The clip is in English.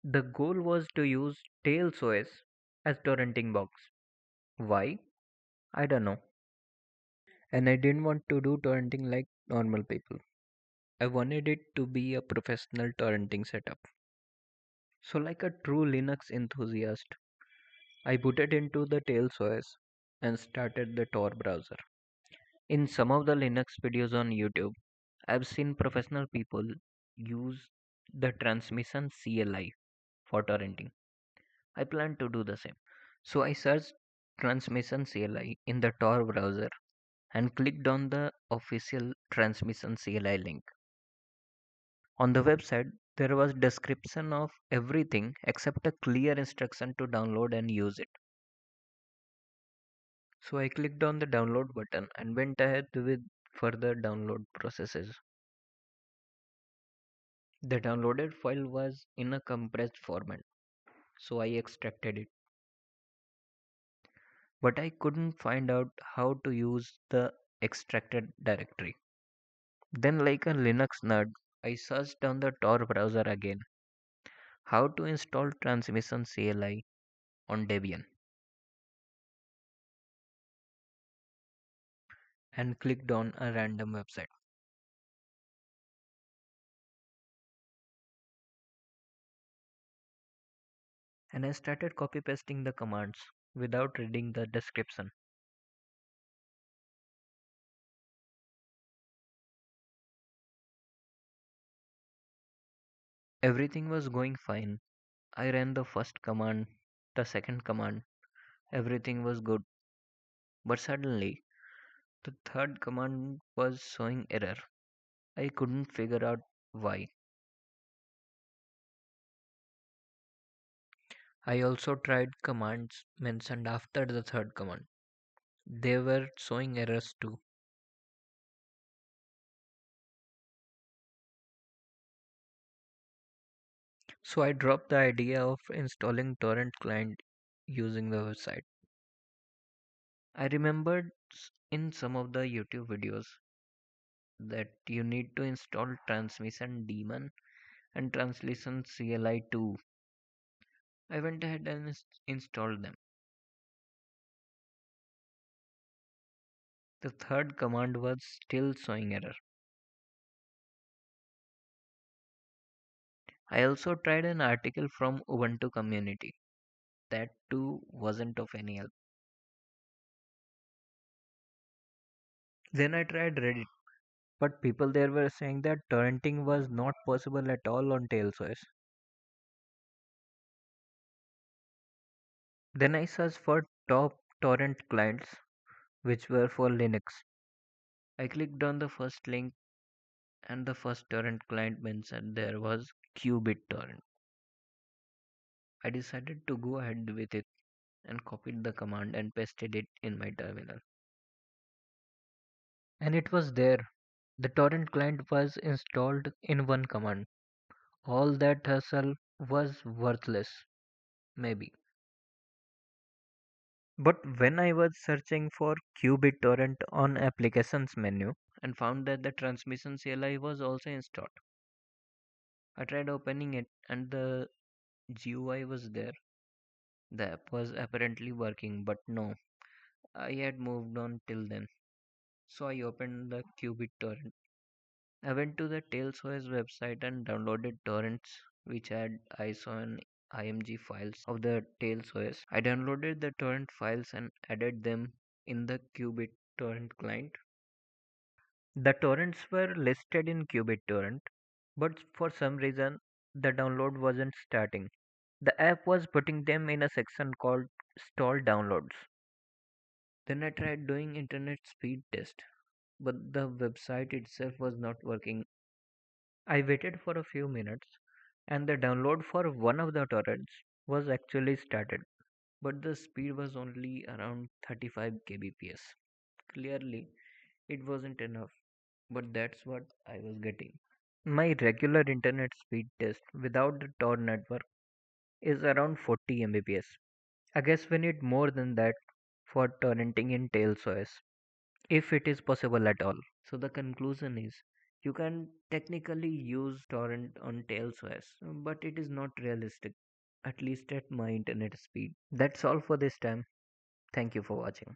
The goal was to use Tails OS as torrenting box. Why? I don't know. And I didn't want to do torrenting like normal people. I wanted it to be a professional torrenting setup. So, like a true Linux enthusiast, I booted into the Tails OS and started the Tor browser. In some of the Linux videos on YouTube, I've seen professional people use the transmission CLI for torrenting. I plan to do the same. So I searched transmission CLI in the Tor browser and clicked on the official transmission CLI link. On the website, there was description of everything except a clear instruction to download and use it. So I clicked on the download button and went ahead with further download processes. The downloaded file was in a compressed format, so I extracted it. But I couldn't find out how to use the extracted directory. Then, like a Linux nerd, I searched on the Tor browser again how to install transmission CLI on Debian and clicked on a random website. And I started copy pasting the commands without reading the description. Everything was going fine. I ran the first command, the second command, everything was good. But suddenly, the third command was showing error. I couldn't figure out why. I also tried commands mentioned after the third command. They were showing errors too. So I dropped the idea of installing torrent client using the website. I remembered in some of the YouTube videos that you need to install transmission daemon and translation CLI too. I went ahead and installed them. The third command was still showing error. I also tried an article from Ubuntu community. That too wasn't of any help. Then I tried Reddit, but people there were saying that torrenting was not possible at all on TailsOS. Then I searched for top torrent clients which were for Linux. I clicked on the first link and the first torrent client mentioned there was qBittorrent. I decided to go ahead with it and copied the command and pasted it in my terminal. And it was there. The torrent client was installed in one command. All that hustle was worthless, maybe. But when I was searching for qBittorrent on applications menu and found that the transmission CLI was also installed, I tried opening it and the GUI was there. The app was apparently working, but no, I had moved on till then. So I opened the qBittorrent. I went to the TailsOS website and downloaded torrents which had ISO and IMG files of the TailsOS. I downloaded the torrent files and added them in the qBittorrent client. The torrents were listed in qBittorrent, but for some reason the download wasn't starting. The app was putting them in a section called stall downloads. Then I tried doing internet speed test, but the website itself was not working. I waited for a few minutes and the download for one of the torrents was actually started, but the speed was only around 35 kbps. Clearly, it wasn't enough, but that's what I was getting. My regular internet speed test without the Tor network is around 40 Mbps. I guess we need more than that for torrenting in TailsOS, if it is possible at all. So the conclusion is You can technically use torrent on Tails OS, but it is not realistic, at least at my internet speed. That's all for this time. Thank you for watching.